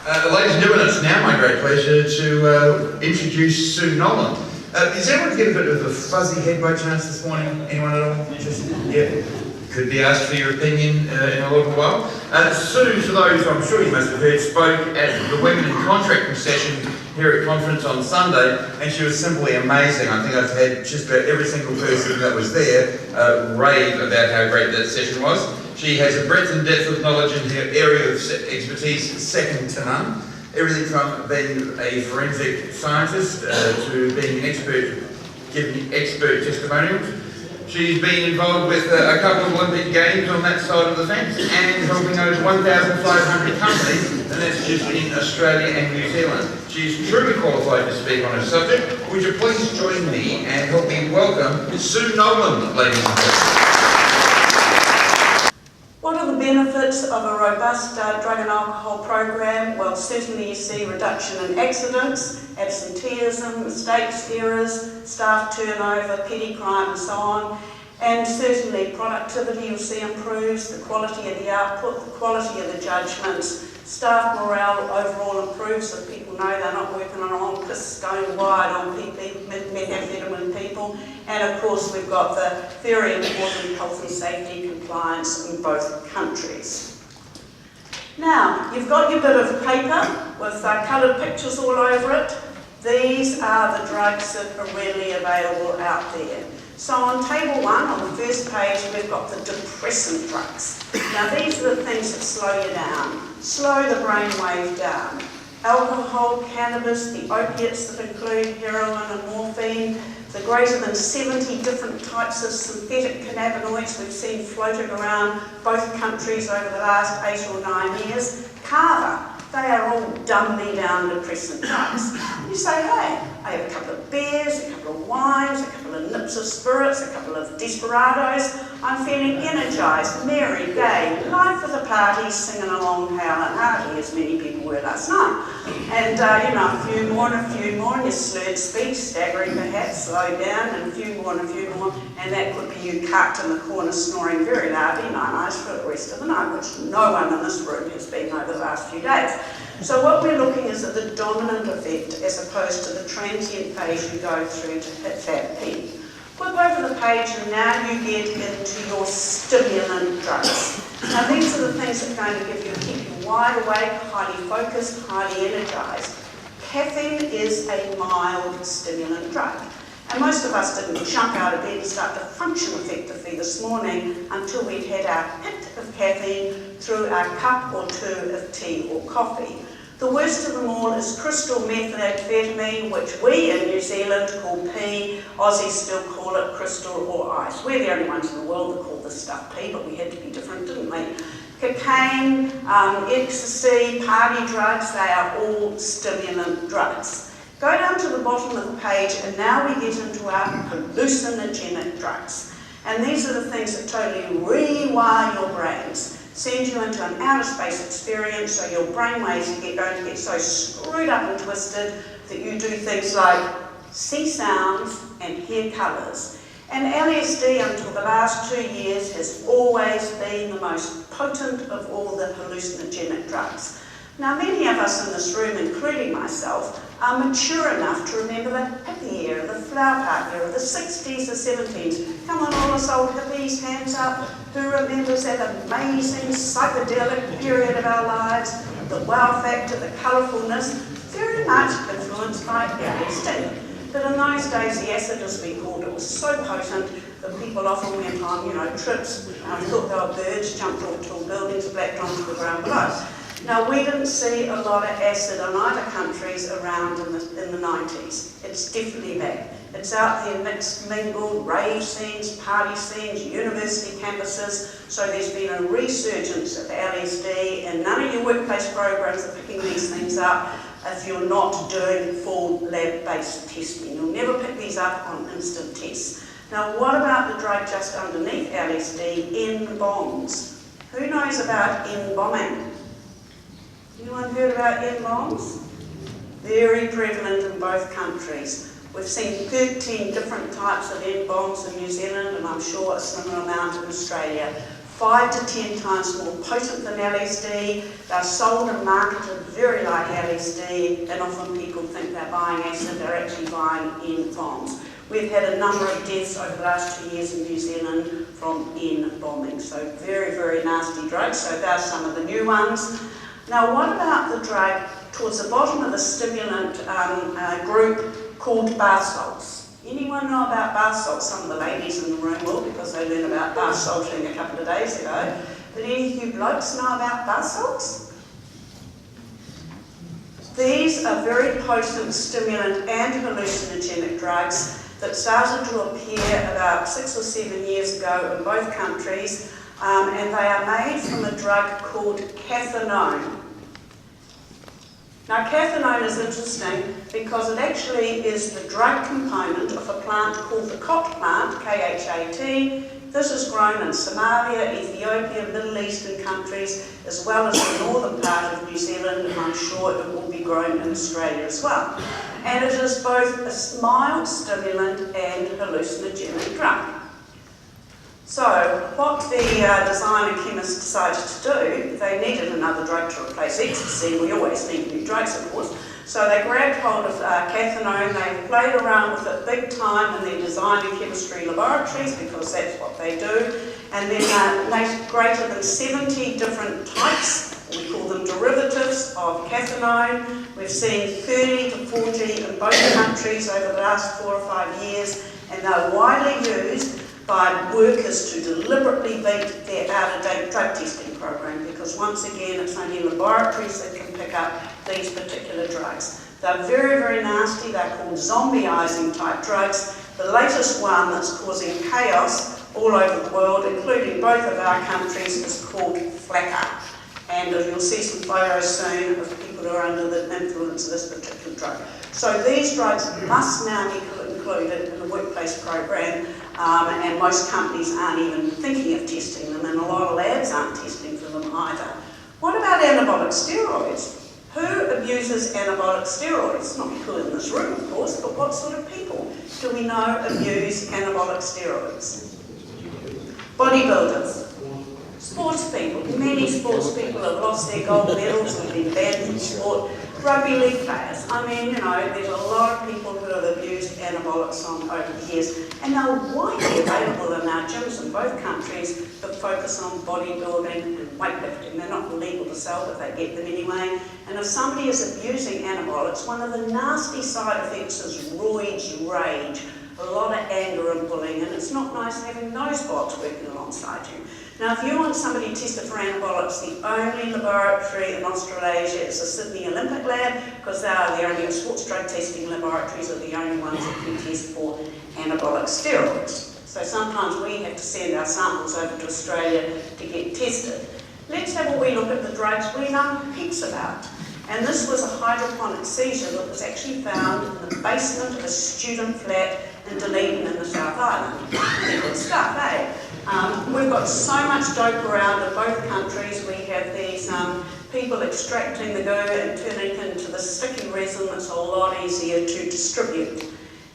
Ladies and gentlemen, it's now my great pleasure to introduce Sue Nolan. Is everyone getting a bit of a fuzzy head by chance this morning? Anyone at all? Just, yeah. Could be asked for your opinion in a little while. Sue, for those I'm sure you must have heard, spoke at the Women in Contracting session here at conference on Sunday, and she was simply amazing. I think I've had just about every single person that was there rave about how great that session was. She has a breadth and depth of knowledge in her area of expertise second to none. Everything from being a forensic scientist to being an expert, giving expert testimonials. She's been involved with a couple of Olympic Games on that side of the fence and helping over 1,500 companies, and that's just in Australia and New Zealand. She's truly qualified to speak on her subject. Would you please join me and help me welcome Sue Nolan, ladies and gentlemen. What are the benefits of a robust drug and alcohol program? Well, certainly you see reduction in accidents, absenteeism, mistakes, errors, staff turnover, petty crime and so on. And certainly productivity you'll see improves, the quality of the output, the quality of the judgments, staff morale overall improves so people know they're not working on piss going wide on methamphetamine people. And of course we've got the very important health and safety compliance in both countries. Now, you've got your bit of paper with coloured pictures all over it. These are the drugs that are readily available out there. So on table 1, on the first page, we've got the depressant drugs. Now these are the things that slow you down, slow the brain wave down. Alcohol, cannabis, the opiates that include heroin and morphine, the greater than 70 different types of synthetic cannabinoids we've seen floating around both countries over the last 8 or 9 years. Kava, they are all dumbly down depressant drugs. You say, hey, I have a couple of beers, a couple of wines, a couple of nips of spirits, a couple of desperados. I'm feeling energised, merry, gay, life of the party, singing along hale and hearty, as many people were last night. And a few more and a few more, and your slurred speech, staggering perhaps, slow down, and a few more, and that could be you carked in the corner snoring very loudly, nice for the rest of the night, which no one in this room has been over the last few days. So what we're looking is at the dominant effect as opposed to the transient phase you go through to hit that peak. Flip over the page and now you get into your stimulant drugs. Now these are the things that are going to keep you wide awake, highly focused, highly energised. Caffeine is a mild stimulant drug. And most of us didn't jump out of bed and start to function effectively this morning until we'd had our hit of caffeine through our cup or two of tea or coffee. The worst of them all is crystal methamphetamine, which we in New Zealand call P, Aussies still call it crystal or ice. We're the only ones in the world that call this stuff P, but we had to be different, didn't we? Cocaine, ecstasy, party drugs, they are all stimulant drugs. Go down to the bottom of the page and now we get into our hallucinogenic drugs. And these are the things that totally rewire your brains, send you into an outer space experience so your brain waves are going to get so screwed up and twisted that you do things like see sounds and hear colours. And LSD until the last 2 years has always been the most potent of all the hallucinogenic drugs. Now many of us in this room, including myself, are mature enough to remember the hippie era, the flower park era, the 60s, the 70s. Come on, all us old hippies, hands up. Who remembers that amazing psychedelic period of our lives? The wow factor, the colourfulness, very much influenced by LSD. But in those days, the acid, as we called it, was so potent that people often went on, trips, thought they were birds, jumped off tall buildings, blacked onto the ground below. Now, we didn't see a lot of acid in either countries around in the 90s. It's definitely back. It's out there mixed, mingled, rave scenes, party scenes, university campuses. So there's been a resurgence of LSD, and none of your workplace programs are picking these things up if you're not doing full lab-based testing. You'll never pick these up on instant tests. Now, what about the drug just underneath LSD, N-bombs? Who knows about N-bombing? Anyone heard about N-bombs? Very prevalent in both countries. We've seen 13 different types of N-bombs in New Zealand, and I'm sure a similar amount in Australia. 5 to 10 times more potent than LSD. They're sold and marketed very like LSD, and often people think they're buying acid, they're actually buying N-bombs. We've had a number of deaths over the last 2 years in New Zealand from N-bombing, so very, very nasty drugs. So there's some of the new ones. Now, what about the drug towards the bottom of the stimulant group called bath salts? Anyone know about bath salts? Some of the ladies in the room will, because they learned about bath salting a couple of days ago. But any of you blokes know about bath salts? These are very potent stimulant and hallucinogenic drugs that started to appear about 6 or 7 years ago in both countries, and they are made from a drug called cathinone. Now, cathinone is interesting because it actually is the drug component of a plant called the kot plant, K-H-A-T. This is grown in Somalia, Ethiopia, Middle Eastern countries, as well as the northern part of New Zealand, and I'm sure it will be grown in Australia as well. And it is both a mild stimulant and hallucinogenic drug. So, what the designer chemists decided to do, they needed another drug to replace ecstasy. We always need new drugs, of course. So they grabbed hold of cathinone, they played around with it big time in their design and chemistry laboratories, because that's what they do, and then made greater than 70 different types, we call them derivatives, of cathinone. We've seen 30 to 40 in both countries over the last 4 or 5 years, and they're widely used by workers to deliberately beat their out-of-date drug testing program, because once again it's only laboratories that can pick up these particular drugs. They're very, very nasty. They're called zombieizing type drugs. The latest one that's causing chaos all over the world, including both of our countries, is called flakka. And you'll see some photos soon of people who are under the influence of this particular drug. So these drugs must now be included in the workplace program, and most companies aren't even thinking of testing them, and a lot of labs aren't testing for them either. What about anabolic steroids? Who abuses anabolic steroids? Not people in this room, of course, but what sort of people do we know abuse anabolic steroids? Bodybuilders. Sports people. Many sports people have lost their gold medals and been banned from sport. Rugby league players. I mean, you know, there's a lot of people who have abused anabolics over the years, and they're widely available in our gyms in both countries that focus on bodybuilding and weightlifting. They're not illegal to sell, but they get them anyway. And if somebody is abusing anabolics, one of the nasty side effects is roids rage, a lot of anger and bullying, and it's not nice having those bots working alongside you. Now, if you want somebody tested for anabolics, the only laboratory in Australasia is the Sydney Olympic Lab, because they are the only sports drug testing laboratories are the only ones that can test for anabolic steroids. So sometimes we have to send our samples over to Australia to get tested. Let's have a wee look at the drugs we know heaps about. And this was a hydroponic seizure that was actually found in the basement of a student flat in Dunedin in the South Island. Good stuff, eh? We've got so much dope around in both countries. We have these people extracting the goo and turning it into the sticky resin that's a lot easier to distribute.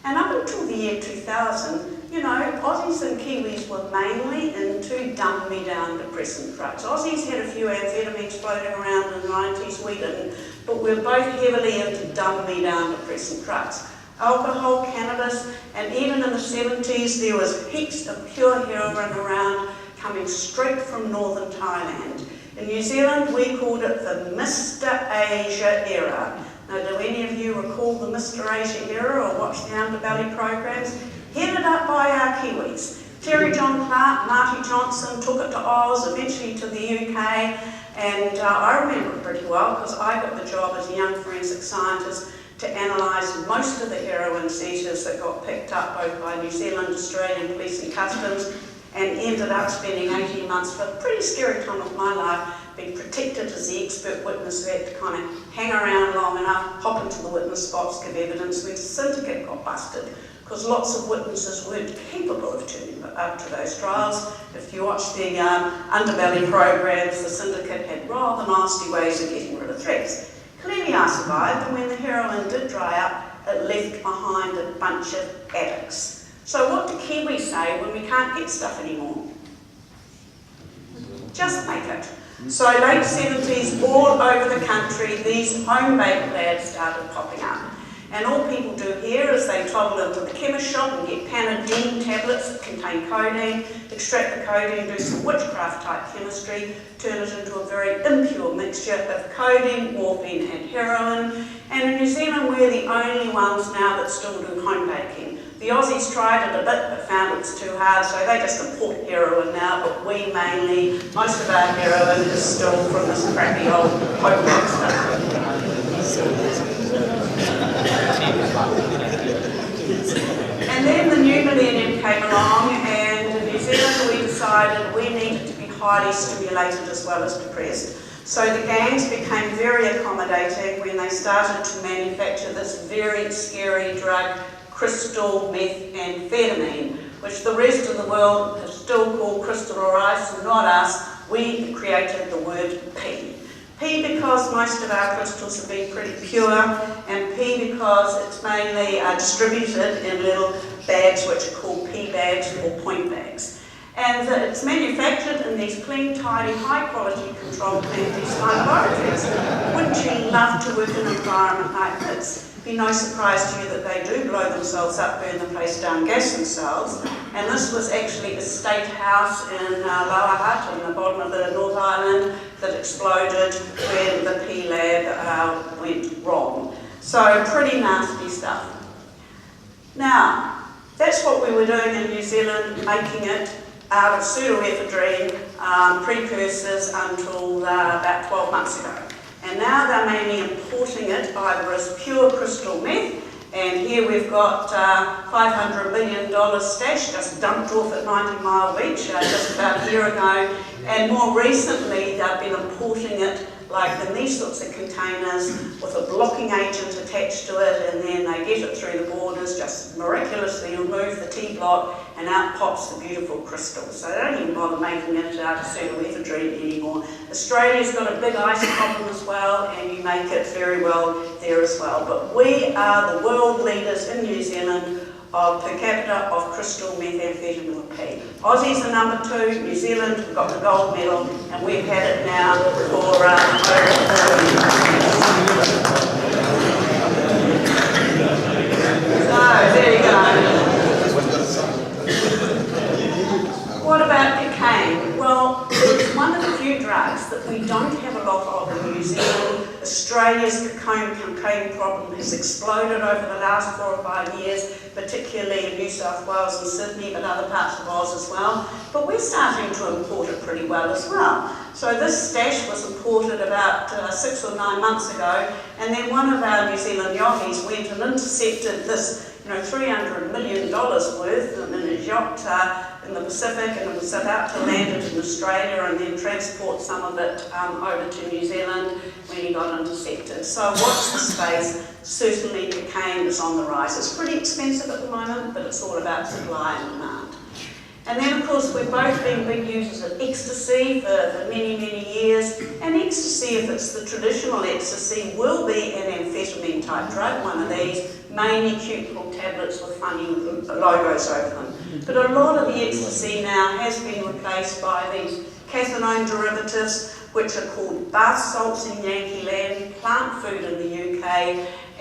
And up until the year 2000, you know, Aussies and Kiwis were mainly into dumb-me-down depressant drugs. Aussies had a few amphetamines floating around in the 90s, we didn't, but we're both heavily into dumb-me-down depressant drugs. Alcohol, cannabis, and even in the 70s there was heaps of pure heroin around coming straight from northern Thailand. In New Zealand we called it the Mr. Asia era. Now, do any of you recall the Mr. Asia era or watch the Underbelly programs? Headed up by our Kiwis. Terry John Clark, Marty Johnson took it to Oz, eventually to the UK, and I remember it pretty well because I got the job as a young forensic scientist to analyse most of the heroin seizures that got picked up both by New Zealand, Australian Police and Customs, and ended up spending 18 months for a pretty scary time of my life being protected as the expert witness who had to kind of hang around long enough, hop into the witness box, give evidence when the syndicate got busted, because lots of witnesses weren't capable of turning up to those trials. If you watch the Underbelly programs, the syndicate had rather nasty ways of getting rid of threats. Clearly I survived, and when the heroin did dry up, it left behind a bunch of addicts. So what do Kiwis say when we can't get stuff anymore? Just make it. So late 70s, all over the country, these home-baked labs started popping up. And all people do here is they toddle into the chemist shop and get Panadeine tablets that contain codeine, extract the codeine, do some witchcraft-type chemistry, turn it into a very impure mixture of codeine, morphine and heroin. And in New Zealand, we're the only ones now that still do home baking. The Aussies tried it a bit but found it was too hard, so they just import heroin now, but we mainly, most of our heroin is still from this crappy old home-baked stuff. And then the new millennium came along, and in New Zealand we decided we needed to be highly stimulated as well as depressed. So the gangs became very accommodating when they started to manufacture this very scary drug, crystal methamphetamine, which the rest of the world have still called crystal or ice, and not us. We created the word P. P because most of our crystals have been pretty pure, and P because it's mainly distributed in little bags which are called P bags or point bags. And it's manufactured in these clean, tidy, high-quality controlled plant-based laboratories. Wouldn't you love to work in an environment like this? Be no surprise to you that they do blow themselves up, burn the place down, gas themselves. And this was actually a state house in Lower Hutt, in the bottom of the North Island, that exploded when the P lab went wrong. So pretty nasty stuff. Now, that's what we were doing in New Zealand, making it out of pseudoephedrine precursors until about 12 months ago. And now they're mainly importing it either as pure crystal meth, and here we've got $500 million stash just dumped off at 90 Mile Beach just about a year ago, and more recently they've been importing it like in these sorts of containers with a blocking agent attached to it, and then they get it through the borders, just miraculously remove the T-block, and out pops the beautiful crystal. So they don't even bother making it out of pseudoephedrine anymore. Australia's got a big ice problem as well, and you make it very well there as well. But we are the world leaders in New Zealand of per capita of crystal methamphetamine P. Aussies are number 2, New Zealand, we've got the gold medal, and we've had it now for over 4 years. So, there you go. What about cocaine? Well, it's one of the few drugs that we don't have a lot of in New Zealand. Australia's cocaine problem has exploded over the last 4 or 5 years, particularly in New South Wales and Sydney, but other parts of Oz as well. But we're starting to import it pretty well as well. So this stash was imported about 6 or 9 months ago, and then one of our New Zealand yachties went and intercepted this $300 million worth in a yacht in the Pacific, and it was about to land it in Australia and then transport some of it over to New Zealand when he got intercepted. So watch the space. Certainly cocaine is on the rise. It's pretty expensive at the moment, but it's all about supply and demand. And then, of course, we've both been big users of ecstasy for many, many years. And ecstasy, if it's the traditional ecstasy, will be an amphetamine-type drug, one of these, mainly cute little tablets with funny logos over them. But a lot of the ecstasy now has been replaced by these cathinone derivatives, which are called bath salts in Yankee Land, plant food in the UK,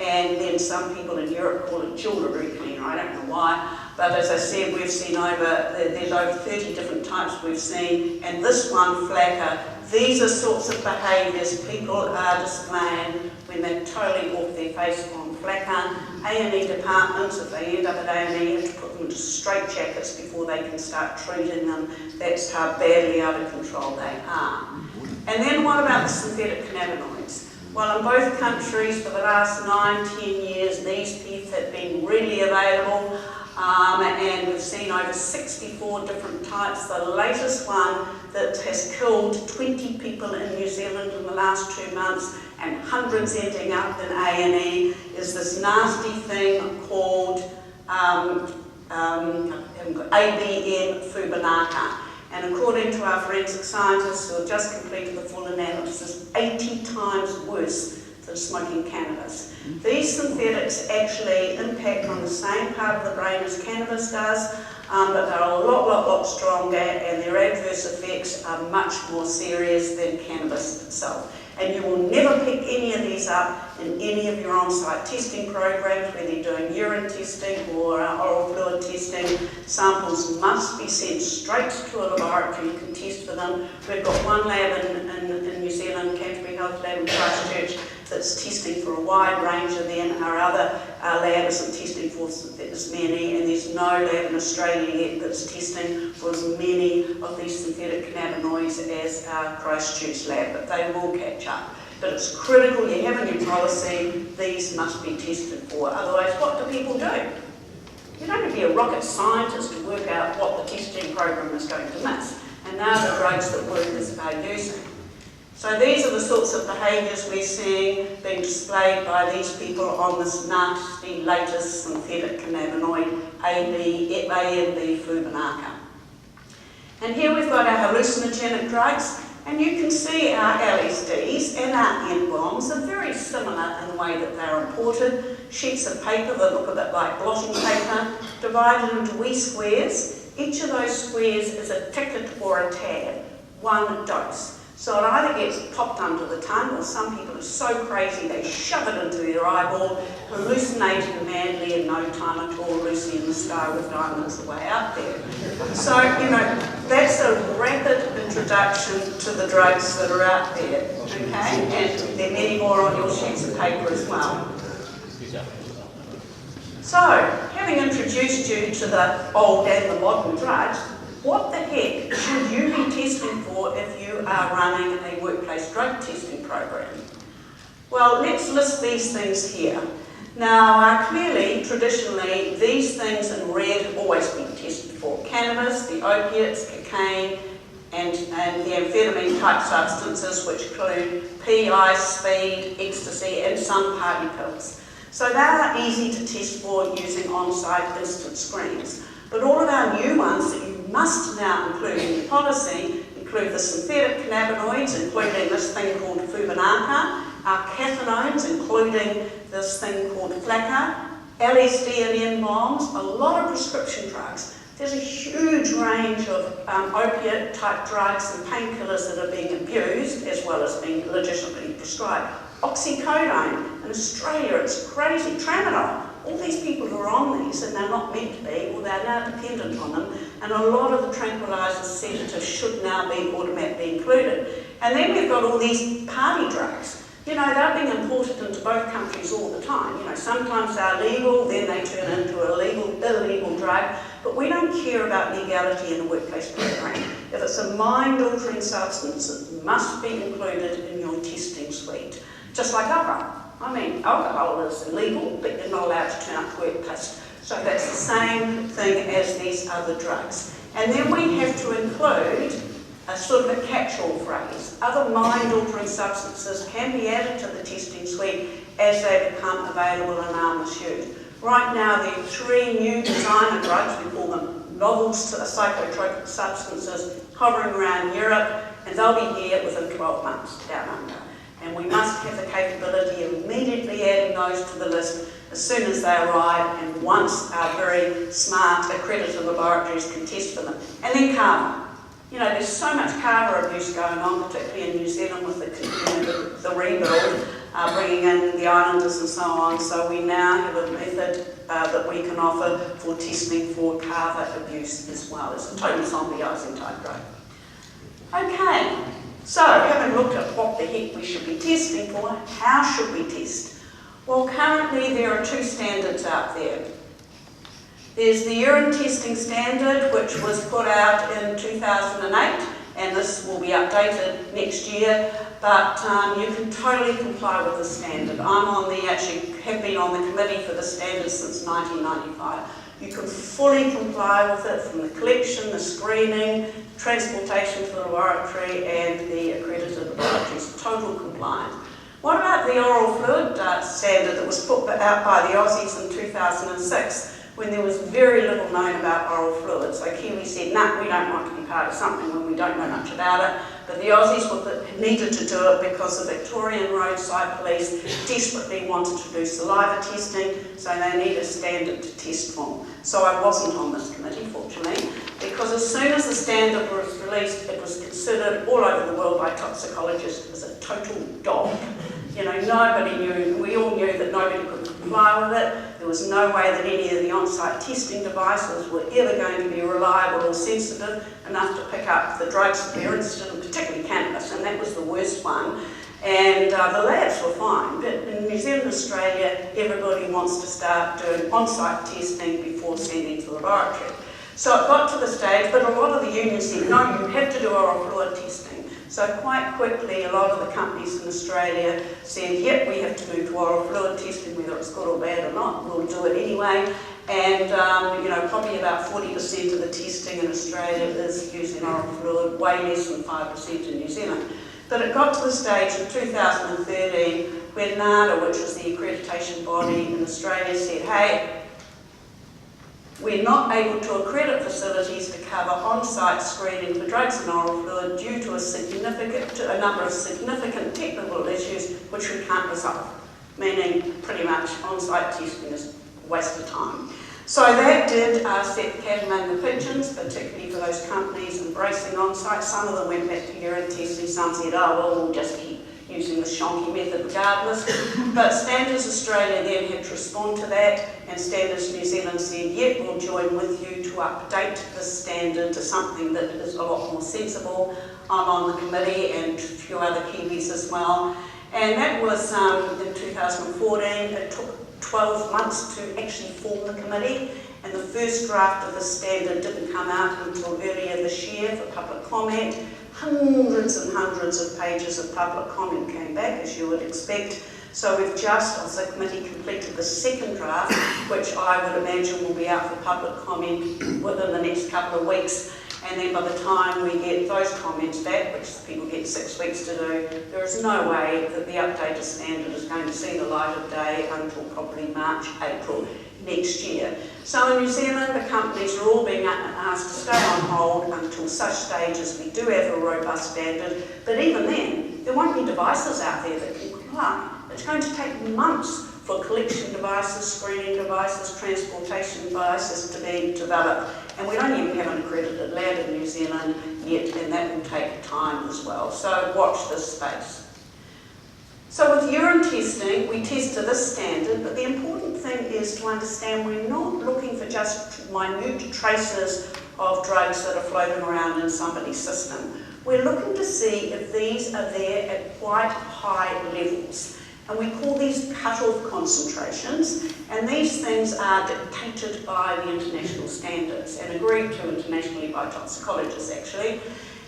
and then some people in Europe call it jewellery cleaner. I don't know why. But as I said, we've seen there's over 30 different types we've seen, and this one, flacker, these are sorts of behaviours people are displaying when they're totally off their face on flacker. A&E departments, if they end up at A&E, have to put them into straitjackets before they can start treating them. That's how badly out of control they are. And then what about the synthetic cannabinoids? Well, in both countries for the last 9-10 years, these teeth have been really available. And we've seen over 64 different types. The latest one that has killed 20 people in New Zealand in the last 2 months and hundreds ending up in A&E is this nasty thing called ABM fubinaca. And according to our forensic scientists who have just completed the full analysis, 80 times worse than smoking cannabis. These synthetics actually impact on the same part of the brain as cannabis does, but they're a lot stronger, and their adverse effects are much more serious than cannabis itself. And you will never pick any of these up in any of your on-site testing programs, whether you're doing urine testing or oral fluid testing. Samples must be sent straight to a laboratory. You can test for them. We've got one lab in New Zealand, Canterbury Health Lab in Christchurch, that's testing for a wide range of them. Our other lab isn't testing for as many, and there's no lab in Australia yet that's testing for as many of these synthetic cannabinoids as our Christchurch lab, but they will catch up. But it's critical you have in your policy, these must be tested for. Otherwise, what do people do? You don't have to be a rocket scientist to work out what the testing program is going to miss. And now the drugs that workers are using. So these are the sorts of behaviours we're seeing being displayed by these people on this nasty latest synthetic cannabinoid, AMB fubinaca. And here we've got our hallucinogenic drugs, and you can see our LSDs and our N-bombs are very similar in the way that they're imported. Sheets of paper that look a bit like blotting paper, divided into wee squares. Each of those squares is a ticket or a tab, one dose. So it either gets popped under the tongue, or some people are so crazy they shove it into their eyeball, hallucinating madly in no time at all, Lucy in the Sky with Diamonds the way out there. So, you know, that's a rapid introduction to the drugs that are out there, okay? And there are many more on your sheets of paper as well. So, having introduced you to the old and the modern drugs, what the heck should you be testing for if you are running a workplace drug testing program? Well, let's list these things here. Now, clearly, traditionally, these things in red have always been tested for. Cannabis, the opiates, cocaine, and the amphetamine type substances, which include PI, speed, ecstasy, and some party pills. So they are easy to test for using on-site instant screens. But all of our new ones that you must now include in your policy include the synthetic cannabinoids, including this thing called fubinaca, our cathinones, including this thing called flakka, LSD and N-bombs, a lot of prescription drugs. There's a huge range of opiate-type drugs and painkillers that are being abused, as well as being legitimately prescribed. Oxycodone, in Australia it's crazy, tramadol. All these people who are on these, and they're not meant to be, or they're now dependent on them, and a lot of the tranquilizers, sedatives should now be automatically included. And then we've got all these party drugs. You know, they're being imported into both countries all the time. You know, sometimes they're legal, then they turn into a illegal drug, but we don't care about legality in the workplace program. If it's a mind-altering substance, it must be included in your testing suite. Just like alcohol. I mean, alcohol is illegal, but you're not allowed to turn up to workplace. So that's the same thing as these other drugs. And then we have to include a sort of a catch-all phrase. Other mind-altering substances can be added to the testing suite as they become available and are misused. Right now, there are 3 new designer drugs, we call them novel psychotropic substances, hovering around Europe, and they'll be here within 12 months down under. And we must have the capability of immediately adding those to the list as soon as they arrive, and once our very smart accredited laboratories can test for them. And then kava. You know, there's so much kava abuse going on, particularly in New Zealand with the rebuild, bringing in the islanders and so on. So we now have a method that we can offer for testing for kava abuse as well. It's a totally zombieising type drug. Okay. So, having looked at what the heck we should be testing for, how should we test? Well, currently there are 2 standards out there. There's the urine testing standard, which was put out in 2008, and this will be updated next year, but you can totally comply with the standard. Actually have been on the committee for the standard since 1995. You can fully comply with it from the collection, the screening, transportation to the laboratory, and the accredited laboratories. Total compliance. What about the oral fluid standard that was put out by the Aussies in 2006? when there was very little known about oral fluids. So Kiwi said, no, we don't want to be part of something when we don't know much about it. But the Aussies needed to do it because the Victorian Roadside Police desperately wanted to do saliva testing, so they need a standard to test from. So I wasn't on this committee, fortunately, because as soon as the standard was released, it was considered all over the world by toxicologists as a total dog. You know, nobody knew, we all knew that nobody could comply with it. There was no way that any of the on-site testing devices were ever going to be reliable or sensitive enough to pick up the drugs that were interested in, particularly cannabis, and that was the worst one. And the labs were fine, but in New Zealand, Australia, everybody wants to start doing on-site testing before sending to the laboratory. So it got to the stage, but a lot of the unions said, no, you have to do oral fluid testing. So quite quickly, a lot of the companies in Australia said, yep, we have to move to oral fluid testing, whether it's good or bad or not, we'll do it anyway. And, you know, probably about 40% of the testing in Australia is using oral fluid, way less than 5% in New Zealand. But it got to the stage in 2013 where NADA, which is the accreditation body in Australia, said, hey, we're not able to accredit facilities to cover on-site screening for drugs and oral fluid due to a number of significant technical issues which we can't resolve, meaning pretty much on-site testing is a waste of time. So that did set the cat among the pigeons, particularly for those companies embracing on-site. Some of them went back to urine testing, some said, oh, well, we'll just keep using the shonky method regardless. But Standards Australia then had to respond to that, and Standards New Zealand said, yep, we'll join with you to update this standard to something that is a lot more sensible. I'm on the committee and a few other Kiwis as well. And that was in 2014. It took 12 months to actually form the committee, and the first draft of the standard didn't come out until earlier this year for public comment. Hundreds and hundreds of pages of public comment came back, as you would expect. So we've just, as a committee, completed the second draft, which I would imagine will be out for public comment within the next couple of weeks. And then by the time we get those comments back, which people get 6 weeks to do, there is no way that the updated standard is going to see the light of day until probably March, April next year. So in New Zealand, the companies are all being asked to stay on hold until such stage as we do have a robust standard. But even then, there won't be devices out there that can comply. It's going to take months for collection devices, screening devices, transportation devices to be developed. And we don't even have an accredited lab in New Zealand yet, and that will take time as well. So watch this space. So with urine testing, we test to this standard, but the important thing is to understand we're not looking for just minute traces of drugs that are floating around in somebody's system. We're looking to see if these are there at quite high levels. And we call these cut-off concentrations, and these things are dictated by the international standards and agreed to internationally by toxicologists actually.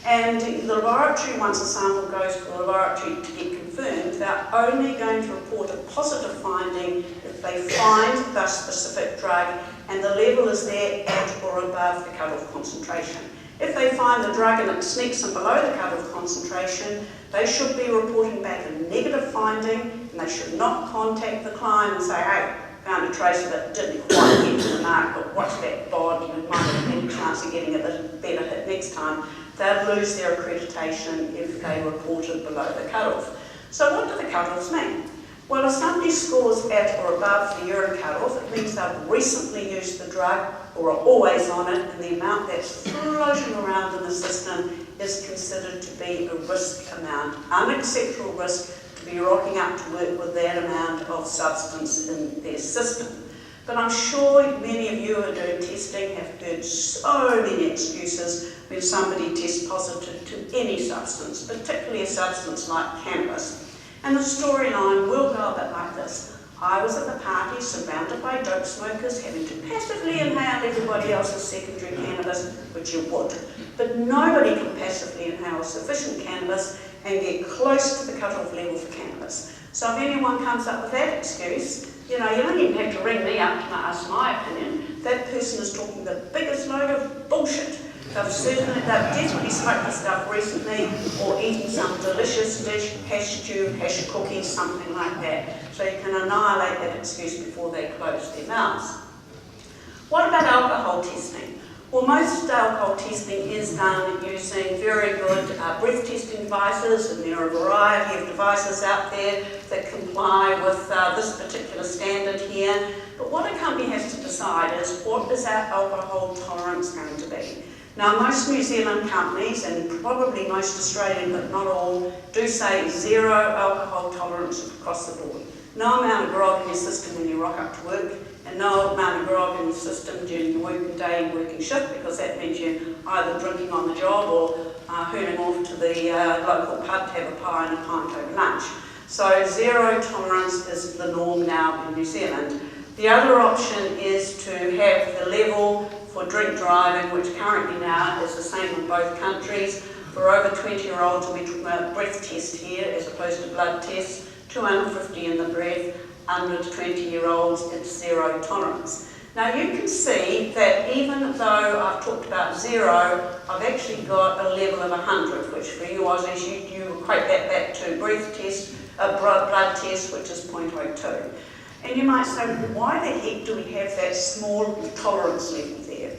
And the laboratory, once a sample goes to the laboratory to get confirmed, they're only going to report a positive finding if they find the specific drug and the level is there at or above the cut-off concentration. If they find the drug and it sneaks in below the cut-off concentration, they should be reporting back a negative finding, and they should not contact the client and say, hey, found a trace of it, didn't quite get to the mark, but watch that bod, you might have a better chance of getting a bit better hit next time. They'd lose their accreditation if they reported below the cut-off. So what do the cut-offs mean? Well, if somebody scores at or above the urine cut-off, it means they've recently used the drug or are always on it, and the amount that's floating around in the system is considered to be a risk amount, unacceptable risk to be rocking up to work with that amount of substance in their system. But I'm sure many of you who are doing testing have heard so many excuses when somebody tests positive to any substance, particularly a substance like cannabis. And the storyline will go a bit like this. I was at the party surrounded by dope smokers having to passively inhale everybody else's secondary cannabis, which you would. But nobody can passively inhale sufficient cannabis and get close to the cut-off level for cannabis. So if anyone comes up with that excuse, you don't even have to ring me up to ask my opinion. That person is talking the biggest load of bullshit. They've definitely smoked the stuff recently or eaten some delicious dish, hash stew, hash cookies, something like that. So you can annihilate that excuse before they close their mouths. What about alcohol testing? Well, most alcohol testing is done using very good breath testing devices, and there are a variety of devices out there that comply with this particular standard here. But what a company has to decide is, what is our alcohol tolerance going to be? Now, most New Zealand companies, and probably most Australian, but not all, do say 0 alcohol tolerance across the board. No amount of grog in your system when you rock up to work, and no amount of grog in your system during your working day, working shift, because that means you're either drinking on the job or hurling off to the local pub to have a pie and a pint over lunch. So 0 tolerance is the norm now in New Zealand. The other option is to have the level for drink driving, which currently now is the same in both countries. For over 20-year-olds, we breath test here as opposed to blood tests, 250 in the breath. Under 20-year-olds, it's 0 tolerance. Now you can see that even though I've talked about 0, I've actually got a level of 100, which for you Aussies, you equate that back to breath test, blood test, which is 0.02. And you might say, well, why the heck do we have that small tolerance level there?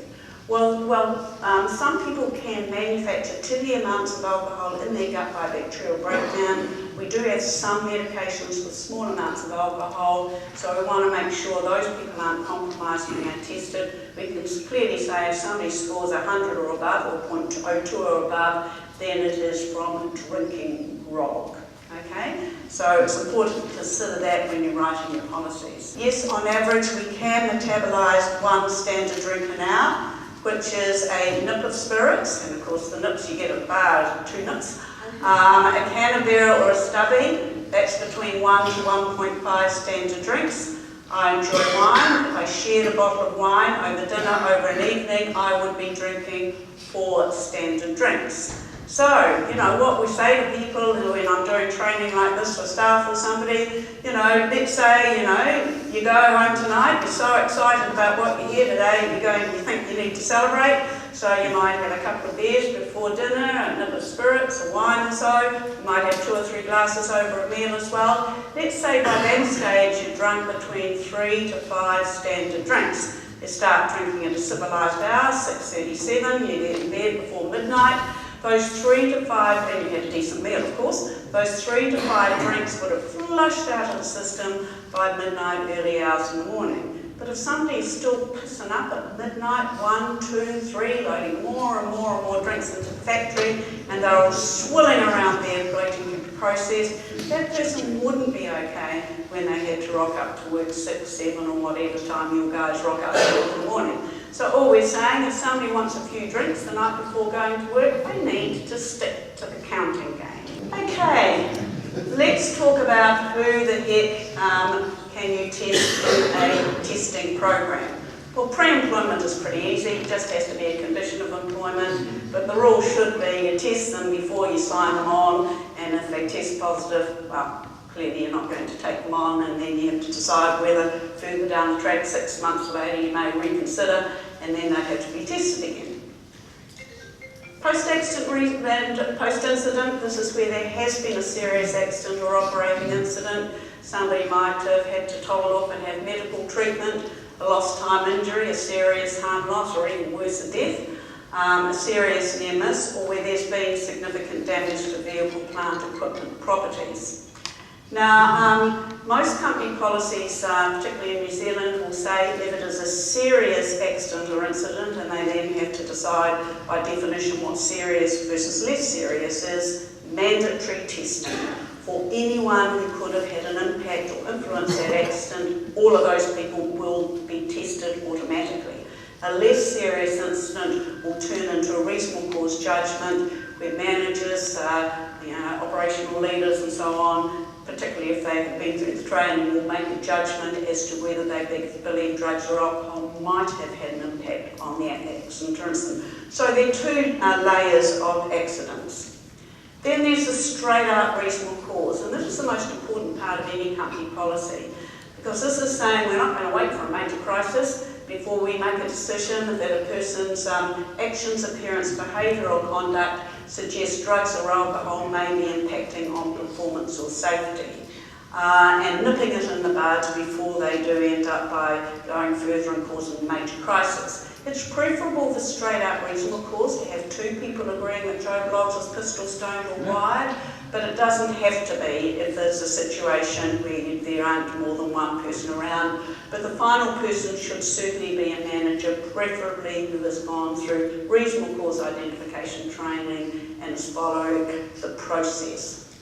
Well, some people can manufacture tiny amounts of alcohol in their gut by bacterial breakdown. We do have some medications with small amounts of alcohol, so we want to make sure those people aren't compromised when they're tested. We can clearly say if somebody scores 100 or above, or 0.02 or above, then it is from drinking grog. Okay, so it's important to consider that when you're writing your policies. Yes, on average we can metabolize 1 standard drink an hour, which is a nip of spirits, and of course the nips you get at the bar is 2 nips. A can of beer or a stubby, that's between 1 to 1.5 standard drinks. I enjoy wine. If I shared a bottle of wine over dinner, over an evening, I would be drinking 4 standard drinks. So, you know, what we say to people when I'm doing training like this for staff or somebody, you know, let's say, you know, you go home tonight, you're so excited about what you hear today, you think you need to celebrate, so you might have a couple of beers before dinner, a nip of spirits, a wine or so, you might have 2 or 3 glasses over a meal as well. Let's say by that stage you've drunk between 3 to 5 standard drinks. You start drinking at a civilised hour, 6:37, you get in bed before midnight. Those 3 to 5, and you had a decent meal of course, those 3 to 5 drinks would have flushed out of the system by midnight, early hours in the morning. But if somebody is still pissing up at midnight, 1, 2, 3, loading more and more and more drinks into the factory, and they're all swilling around there waiting to be processed, that person wouldn't be okay when they had to rock up to work 6, 7 or whatever time you guys rock up to work in the morning. So all we're saying, if somebody wants a few drinks the night before going to work, they need to stick to the counting game. Okay, let's talk about who the heck can you test in a testing program. Well, pre-employment is pretty easy, it just has to be a condition of employment, but the rule should be you test them before you sign them on, and if they test positive, well, clearly you're not going to take them on, and then you have to decide whether further down the track, 6 months later, you may reconsider, and then they have to be tested again. Post-accident and post-incident, this is where there has been a serious accident or operating incident. Somebody might have had to toll off and have medical treatment, a lost time injury, a serious harm loss, or even worse, a death, a serious near miss, or where there's been significant damage to vehicle, plant, equipment, properties. Now, most company policies, particularly in New Zealand, will say if it is a serious accident or incident, and they then have to decide by definition what serious versus less serious is, mandatory testing for anyone who could have had an impact or influence that accident. All of those people will be tested automatically. A less serious incident will turn into a reasonable cause judgment where managers, operational leaders and so on, particularly if they have been through the training, will make a judgment as to whether they believe drugs or alcohol might have had an impact on the accident or incident. So there are 2 layers of accidents. Then there's a straight up reasonable cause, and this is the most important part of any company policy, because this is saying we're not going to wait for a major crisis before we make a decision that a person's actions, appearance, behaviour or conduct suggest drugs or alcohol may be impacting on performance or safety. and nipping it in the bud before they do end up by going further and causing major crisis. It's preferable for straight out reasonable cause to have two people agreeing that Joe Bloggs is pistol stoned or wired, but it doesn't have to be if there's a situation where there aren't more than one person around. But the final person should certainly be a manager, preferably who has gone through reasonable cause identification training and has followed the process.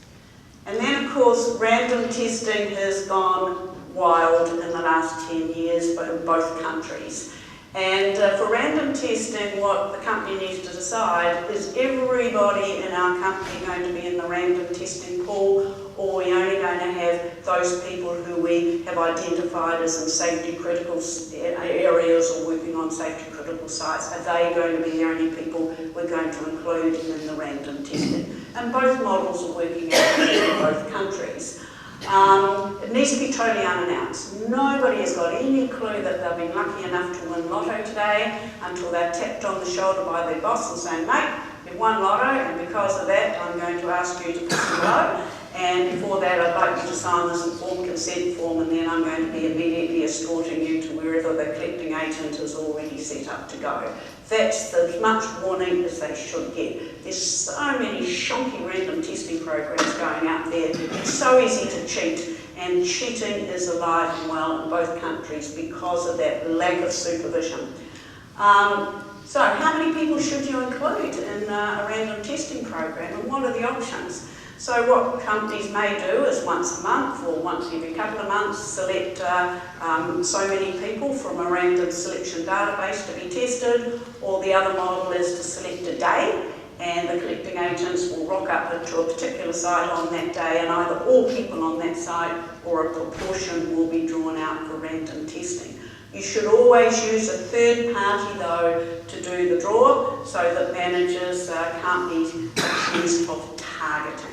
And then, of course, random testing has gone wild in the last 10 years in both countries. And for random testing, what the company needs to decide is everybody in our company going to be in the random testing pool, or are we only going to have those people who we have identified as in safety critical areas or working on safety critical sites? Are they going to be the only people we're going to include in the random testing? And both models are working out in both countries. It needs to be totally unannounced. Nobody has got any clue that they've been lucky enough to win lotto today until they're tapped on the shoulder by their boss and saying, mate, you've won lotto, and because of that I'm going to ask you to piss below, and before that I'd like you to sign this informed consent form, and then I'm going to be immediately escorting you to wherever the collecting agent is already set up to go. That's as much warning as they should get. There's so many shonky random testing programs going out there. It's so easy to cheat, and cheating is alive and well in both countries because of that lack of supervision. So how many people should you include in a random testing program, and what are the options? So what companies may do is once a month or once every couple of months select so many people from a random selection database to be tested, or the other model is to select a day, and the collecting agents will rock up to a particular site on that day, and either all people on that site or a proportion will be drawn out for random testing. You should always use a third party though to do the draw, so that managers can't be accused of targeting.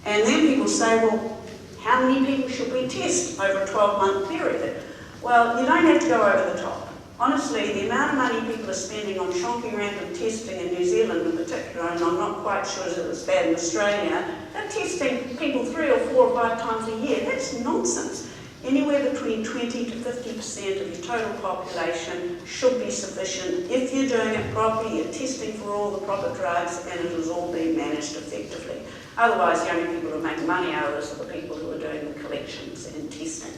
And then people say, well, how many people should we test over a 12-month period? Well, you don't have to go over the top. Honestly, the amount of money people are spending on shonky random testing in New Zealand in particular, and I'm not quite sure that it's bad in Australia, they're testing people 3 or 4 or 5 times a year. That's nonsense. Anywhere between 20 to 50% of your total population should be sufficient. If you're doing it properly, you're testing for all the proper drugs, and it is all being managed effectively. Otherwise, the only people who make money out of this are the people who are doing the collections and testing.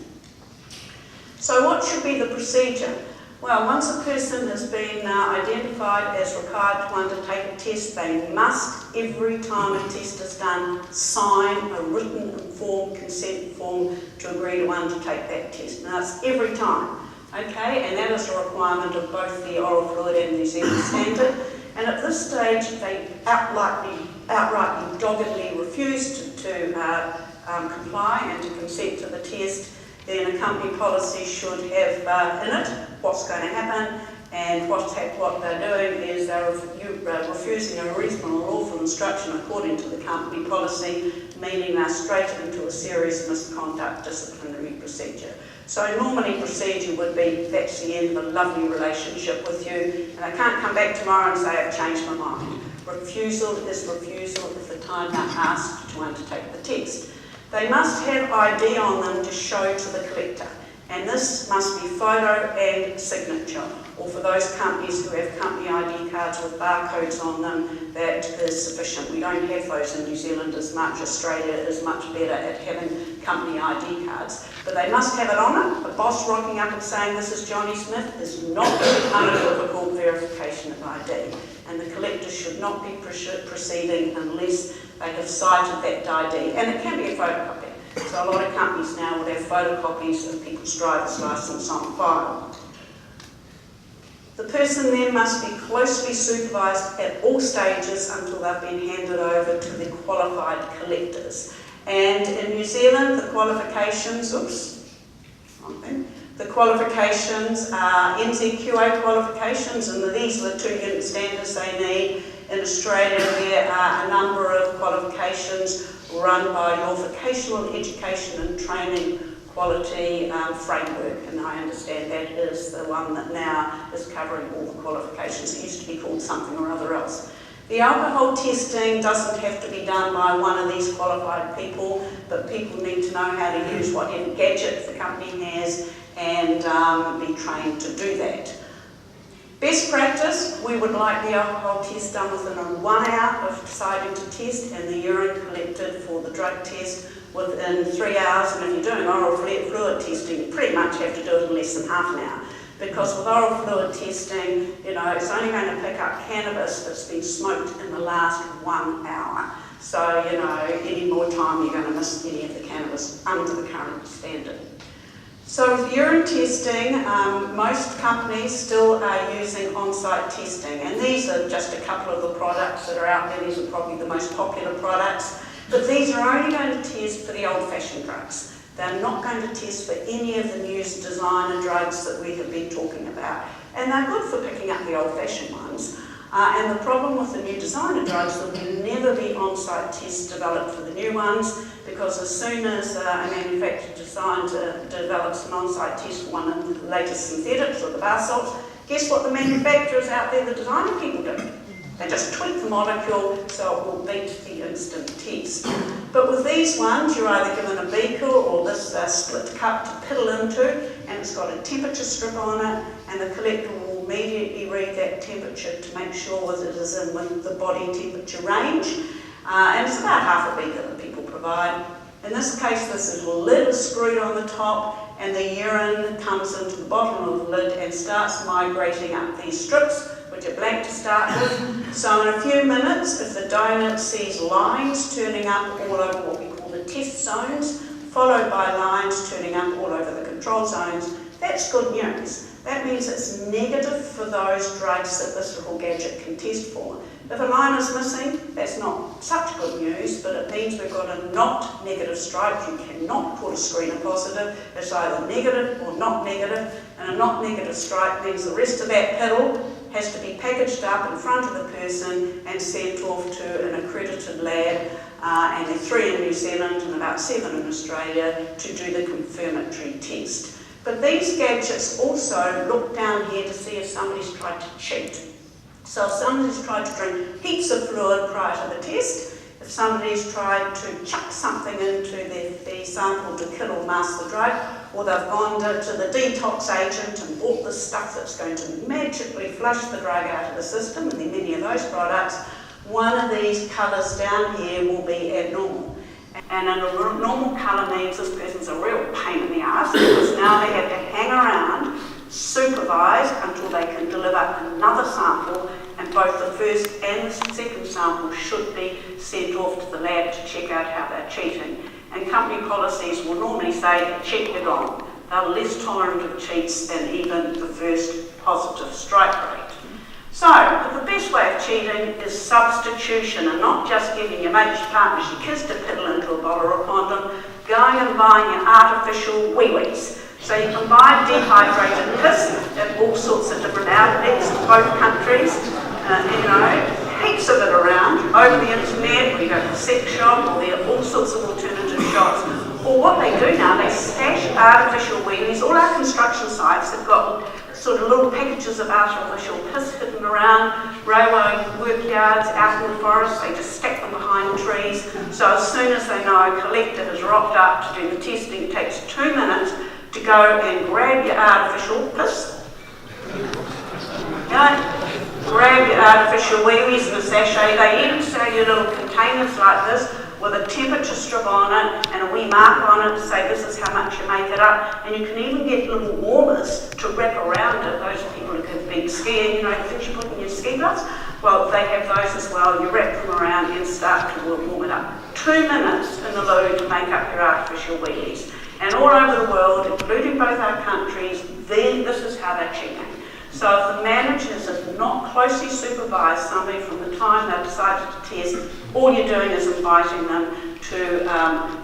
So what should be the procedure? Well, once a person has been identified as required to undertake a test, they must, every time a test is done, sign a written informed consent form to agree to undertake that test. Now, that's every time, okay? And that is a requirement of both the Oral Fluid and New Zealand Standard. And at this stage, they outrightly, doggedly refuse to comply and to consent to the test. Then a company policy should have in it what's going to happen, and what they're doing is they're refusing a reasonable or lawful instruction according to the company policy, meaning they're straight into a serious misconduct disciplinary procedure. So normally procedure would be, that's the end of a lovely relationship with you, and I can't come back tomorrow and say I've changed my mind. Refusal is refusal at the time they're asked to undertake the test. They must have ID on them to show to the collector, and this must be photo and signature, or for those companies who have company ID cards with barcodes on them, that is sufficient. We don't have those in New Zealand as much. Australia is much better at having company ID cards. But they must have it on it. A boss rocking up and saying this is Johnny Smith is not unequivocal verification of ID. And the collector should not be proceeding unless they have cited that ID. And it can be a photocopy. So a lot of companies now will have photocopies of people's driver's licence on file. The person then must be closely supervised at all stages until they've been handed over to the qualified collectors. And in New Zealand, the qualifications, the qualifications are NZQA qualifications, and these are the 2 unit standards they need. In Australia, there are a number of qualifications run by your vocational education and training quality framework, and I understand that is the one that now is covering all the qualifications. It used to be called something or other else. The alcohol testing doesn't have to be done by one of these qualified people, but people need to know how to use whatever gadget the company has and be trained to do that. Best practice, we would like the alcohol test done within 1 hour of deciding to test, and the urine collected for the drug test within 3 hours. And if you're doing oral fluid testing, you pretty much have to do it in less than half an hour. Because with oral fluid testing, it's only going to pick up cannabis that's been smoked in the last 1 hour. So, any more time you're going to miss any of the cannabis under the current standard. So with urine testing, most companies still are using on-site testing, and these are just a couple of the products that are out there. These are probably the most popular products, but these are only going to test for the old-fashioned drugs. They're not going to test for any of the new designer drugs that we have been talking about. And they're good for picking up the old-fashioned ones. And the problem with the new designer drugs, there will never be on-site tests developed for the new ones, because as soon as a manufacturer develops an on-site test for one of the latest synthetics or the bar salts, guess what the manufacturers out there, the designer people do? They just tweak the molecule so it will beat the instant test. But with these ones, you're either given a beaker or this split cup to piddle into, and it's got a temperature strip on it, and the collector will immediately read that temperature to make sure that it is in with the body temperature range. And it's about half a beaker that people provide. In this case, this little lid is screwed on the top, and the urine comes into the bottom of the lid and starts migrating up these strips, which are blank to start with. So in a few minutes, if the donor sees lines turning up all over what we call the test zones, followed by lines turning up all over the control zones, that's good news. That means it's negative for those drugs that this little gadget can test for. If a line is missing, that's not such good news, but it means we've got a not negative stripe. You cannot put a screener positive. It's either negative or not negative, and a not negative stripe means the rest of that piddle has to be packaged up in front of the person and sent off to an accredited lab, and there are 3 in New Zealand and about 7 in Australia to do the confirmatory test. But these gadgets also look down here to see if somebody's tried to cheat. So if somebody's tried to drink heaps of fluid prior to the test, if somebody's tried to chuck something into the sample to kill or mask the drug, or they've gone to the detox agent and bought the stuff that's going to magically flush the drug out of the system, and there are many of those products, one of these colours down here will be abnormal. And an abnormal colour means this person's a real pain in the ass, because now they have to hang around, supervise until they can deliver another sample, and both the first and the second sample should be sent off to the lab to check out how they're cheating. And company policies will normally say, check it on. They're less tolerant of cheats than even the first positive strike rate. So, the best way of cheating is substitution, and not just giving your mates, your partners, your kids to piddle into a bottle or a condom, going and buying your artificial wee-wees. So you can buy dehydrated piss at all sorts of different outlets in both countries, heaps of it around, over the internet, or you go to the sex shop, or there are all sorts of alternative shops. Or what they do now, they stash artificial wee-wees. All our construction sites have got sort of little packages of artificial piss hidden around, railway work yards, out in the forest, they just stack them behind trees. So as soon as they know a collector has rocked up to do the testing, it takes 2 minutes to go and grab your artificial piss. Grab your artificial wee-wees in a sachet. They even sell you little containers like this with a temperature strip on it and a wee mark on it to say this is how much you make it up. And you can even get little warmers to wrap around it. Those people who have been skiing, the things you put in your ski gloves, well, they have those as well. You wrap them around and start to warm it up. 2 minutes in the loo to make up your artificial wee-wees. And all over the world, including both our countries, this is how they're cheating. So if the managers have not closely supervised somebody from the time they've decided to test, all you're doing is inviting them to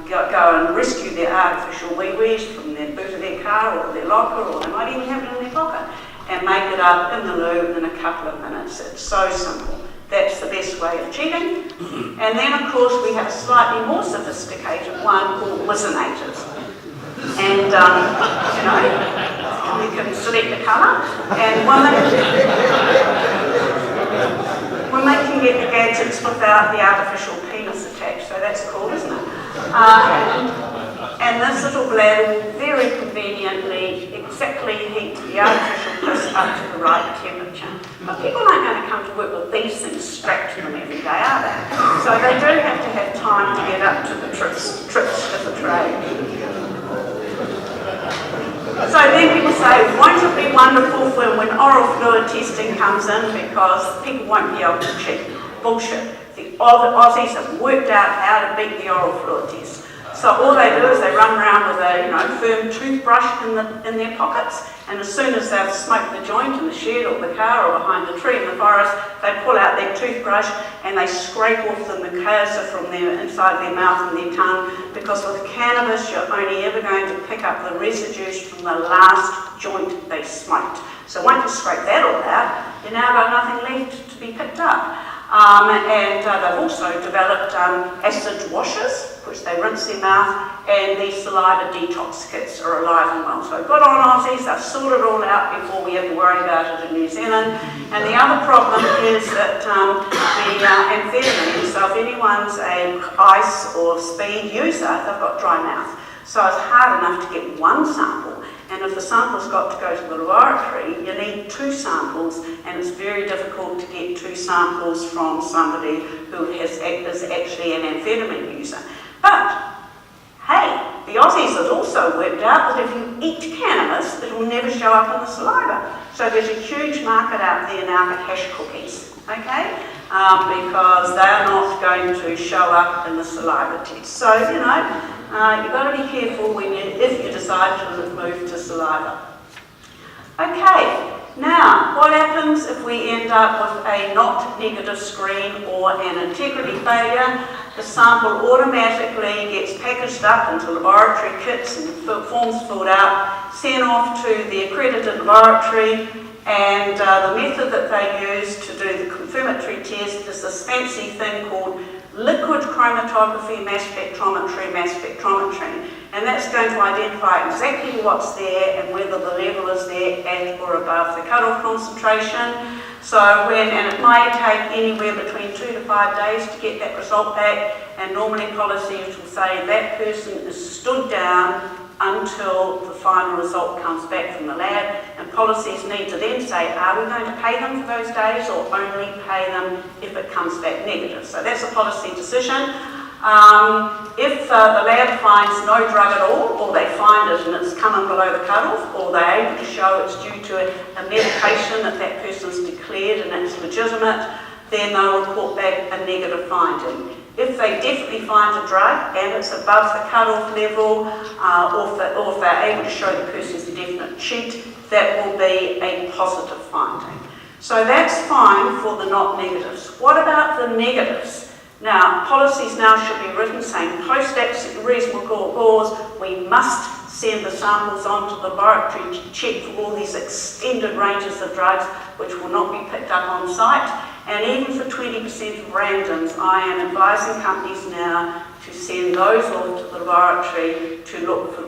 go and rescue their artificial wee-wees from their boot of their car or their locker, or they might even have it in their pocket, and make it up in the loo in a couple of minutes. It's so simple. That's the best way of cheating. And then, of course, we have a slightly more sophisticated one called Wizinators. And, we can select the colour. And and they can get the gadgets without the artificial penis attached, so that's cool, isn't it? And this little bladder will very conveniently exactly heat the artificial piss up to the right temperature. But people aren't going to come to work with these things strapped to them every day, are they? So they do have to have time to get up to the trips to the trade. So then people say, won't it be wonderful for when oral fluid testing comes in, because people won't be able to cheat? Bullshit. The Aussies have worked out how to beat the oral fluid test. So all they do is they run around with a firm toothbrush in their pockets, and as soon as they've smoked the joint in the shed or the car or behind the tree in the forest, they pull out their toothbrush and they scrape off the mucosa from their inside their mouth and their tongue, because with cannabis you're only ever going to pick up the residues from the last joint they smoked. So once you scrape that all out, you've now got nothing left to be picked up. And they've also developed acid washers, which they rinse their mouth, and these saliva detox kits are alive and well. So good on Aussies, they've sorted it all out before we have to worry about it in New Zealand. And the other problem is that the amphetamine, so if anyone's a ice or speed user, they've got dry mouth. So it's hard enough to get one sample. And if the sample's got to go to the laboratory, you need 2 samples, and it's very difficult to get 2 samples from somebody who is actually an amphetamine user. But, hey, the Aussies have also worked out that if you eat cannabis, it will never show up in the saliva. So there's a huge market out there now for hash cookies, okay? Because they're not going to show up in the saliva test. So, you've got to be careful if you decide to move to saliva. Okay, now what happens if we end up with a not negative screen or an integrity failure? The sample automatically gets packaged up into laboratory kits and forms filled out, sent off to the accredited laboratory, and the method that they use to do the confirmatory test is this fancy thing called liquid chromatography mass spectrometry, and that's going to identify exactly what's there and whether the level is there at or above the cutoff concentration. So and it might take anywhere between 2 to 5 days to get that result back, and normally policies will say that person is stood down until the final result comes back from the lab, and policies need to then say, are we going to pay them for those days or only pay them if it comes back negative? So that's a policy decision. If the lab finds no drug at all, or they find it and it's coming below the cutoff, or they're able to show it's due to a medication that person's declared and it's legitimate, then they'll report back a negative finding. If they definitely find a drug and it's above the cutoff level, or if they're able to show the person's a definite cheat, that will be a positive finding. So that's fine for the not negatives. What about the negatives? Now, policies now should be written saying post reasonable cause, we must send the samples on to the laboratory to check for all these extended ranges of drugs which will not be picked up on site. And even for 20% of randoms, I am advising companies now to send those off to the laboratory to look for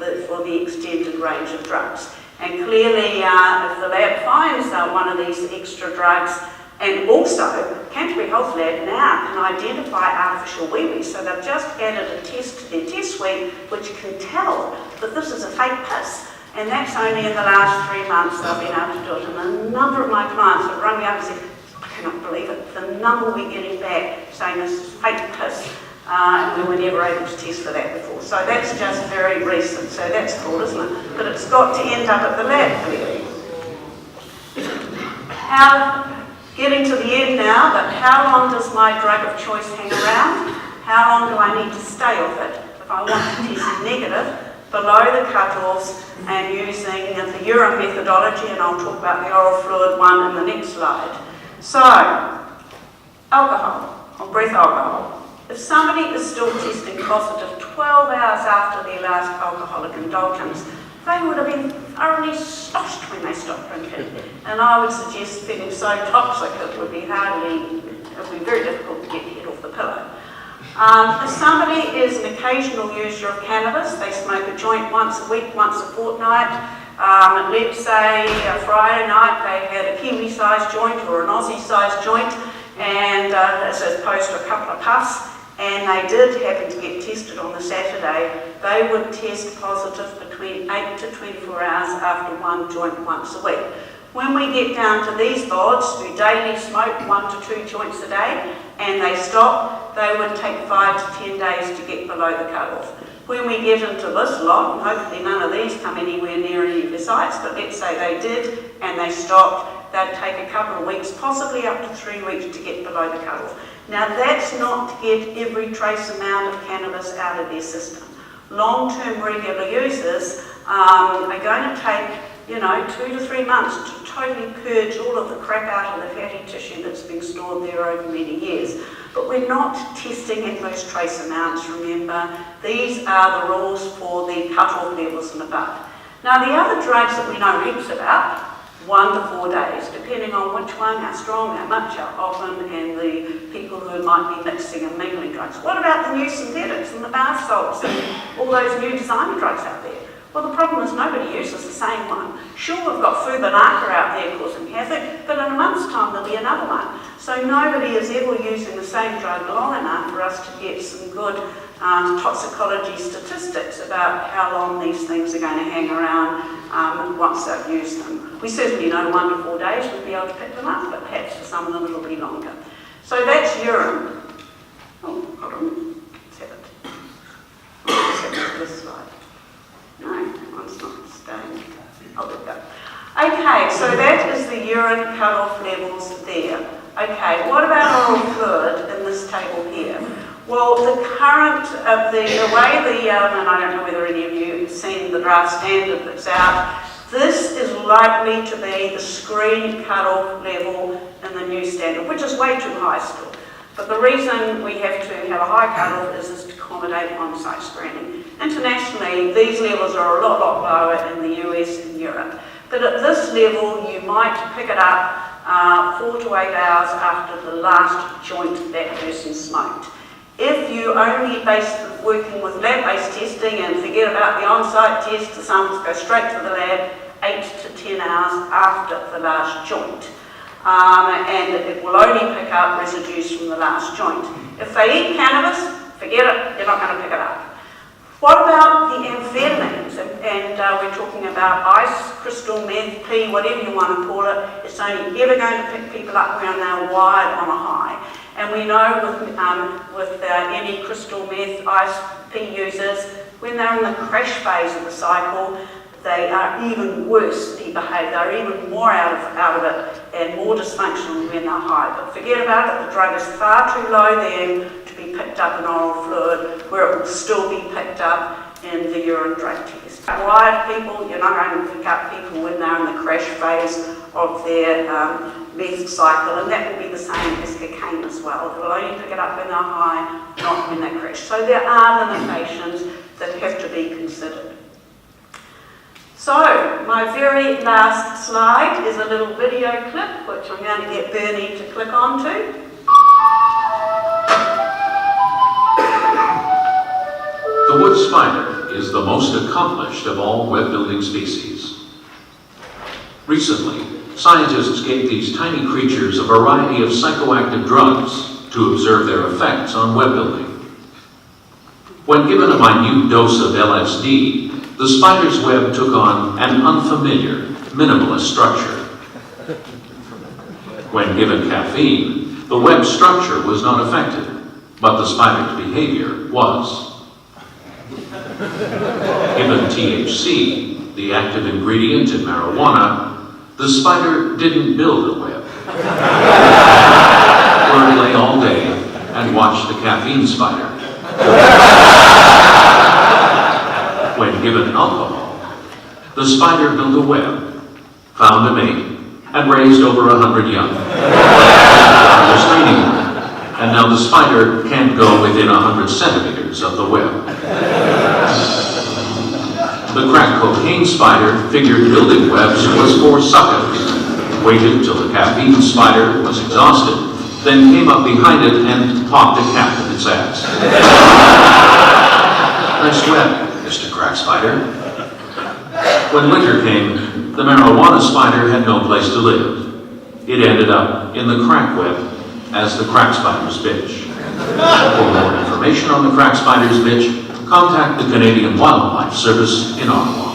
the extended range of drugs. And clearly, if the lab finds one of these extra drugs, and also Canterbury Health Lab now can identify artificial wee-wees, so they've just added a test to their test suite which can tell that this is a fake piss. And that's only in the last 3 months they've been able to do it. And a number of my clients have rung me up and said, I cannot believe it, the number we're getting back saying this is fake piss, and we were never able to test for that before. So that's just very recent, so that's cool, isn't it? But it's got to end up at the lab, clearly. Getting to the end now, but how long does my drug of choice hang around? How long do I need to stay off it if I want to test negative below the cutoffs and using the urine methodology, and I'll talk about the oral fluid one in the next slide. So, alcohol, or breath alcohol. If somebody is still testing positive 12 hours after their last alcoholic indulgence, they would have been thoroughly sloshed when they stopped drinking. And I would suggest feeling so toxic it would be very difficult to get the head off the pillow. If somebody is an occasional user of cannabis, they smoke a joint once a week, once a fortnight, let's say a Friday night they had a Kiwi-sized joint or an Aussie-sized joint, and as opposed to a couple of puffs, and they did happen to get tested on the Saturday, they would test positive between 8 to 24 hours after one joint once a week. When we get down to these bods who daily smoke 1 to 2 joints a day and they stop, they would take 5 to 10 days to get below the cutoff. When we get into this lot, and hopefully none of these come anywhere near any of the sites, but let's say they did and they stopped, they'd take a couple of weeks, possibly up to 3 weeks to get below the cutoff. Now that's not to get every trace amount of cannabis out of their system. Long-term regular users are going to take 2 to 3 months to totally purge all of the crap out of the fatty tissue that's been stored there over many years. But we're not testing in those trace amounts, remember. These are the rules for the cut-off levels and above. Now the other drugs that we know heaps about, 1 to 4 days, depending on which one, how strong, how much, how often, and the people who might be mixing and mingling drugs. What about the new synthetics and the bath salts and all those new designer drugs out there? Well, the problem is nobody uses the same one. Sure, we've got Fubanaka out there causing havoc, but in a month's time there'll be another one. So nobody is ever using the same drug long enough for us to get some good toxicology statistics about how long these things are going to hang around once they've used them. We certainly know 1 to 4 days we'd be able to pick them up, but perhaps for some of them it'll be longer. So that's urine. Oh, hold on. Let's have it. Let's have this slide. No, mine's not staying. Oh, there we go. Okay, so that is the urine cut-off levels there. Okay, what about oral fluid in this table here? Well, the current, the way the, and I don't know whether any of you have seen the draft standard that's out, this is likely to be the screen cut-off level in the new standard, which is way too high still. But the reason we have to have a high cut-off is to accommodate on-site screening. Internationally, these levels are a lot lower in the US and Europe. But at this level, you might pick it up 4 to 8 hours after the last joint that person smoked. If you only working with lab-based testing and forget about the on-site test, the samples go straight to the lab 8 to 10 hours after the last joint. And it will only pick up residues from the last joint. If they eat cannabis, forget it, you're not going to pick it up. What about the amphetamines? And we're talking about ice, crystal meth, P, whatever you want to call it. It's only ever going to pick people up when they're wired on a high. And we know with any crystal meth, ice, P users, when they're in the crash phase of the cycle, they are even worse behaved. They're even more out of it and more dysfunctional when they're high. But forget about it, the drug is far too low then to be picked up in oral fluid, where it will still be picked up in the urine drug test. Wired people, you're not going to pick up people when they're in the crash phase of their meth cycle, and that will be the same as cocaine as well. It will only pick it up when they're high, not when they crash. So there are limitations that have to be considered. So, my very last slide is a little video clip, which I'm going to get Bernie to click onto. The wood spider is the most accomplished of all web-building species. Recently, scientists gave these tiny creatures a variety of psychoactive drugs to observe their effects on web building. When given a minute dose of LSD, the spider's web took on an unfamiliar, minimalist structure. When given caffeine, the web structure was not affected, but the spider's behavior was. Given THC, the active ingredient in marijuana, the spider didn't build a web. Or lay all day and watch the caffeine spider. When given alcohol, the spider built a web, found a mate, and raised over 100 young. And now the spider can't go within 100 centimeters of the web. The crack cocaine spider figured building webs was for suckers, waited till the caffeine spider was exhausted, then came up behind it and popped a cap in its ass. Nice web, Mr. Crack Spider. When winter came, the marijuana spider had no place to live. It ended up in the crack web, as the crack spider's bitch. For more information on the crack spider's bitch, contact the Canadian Wildlife Service in Ottawa.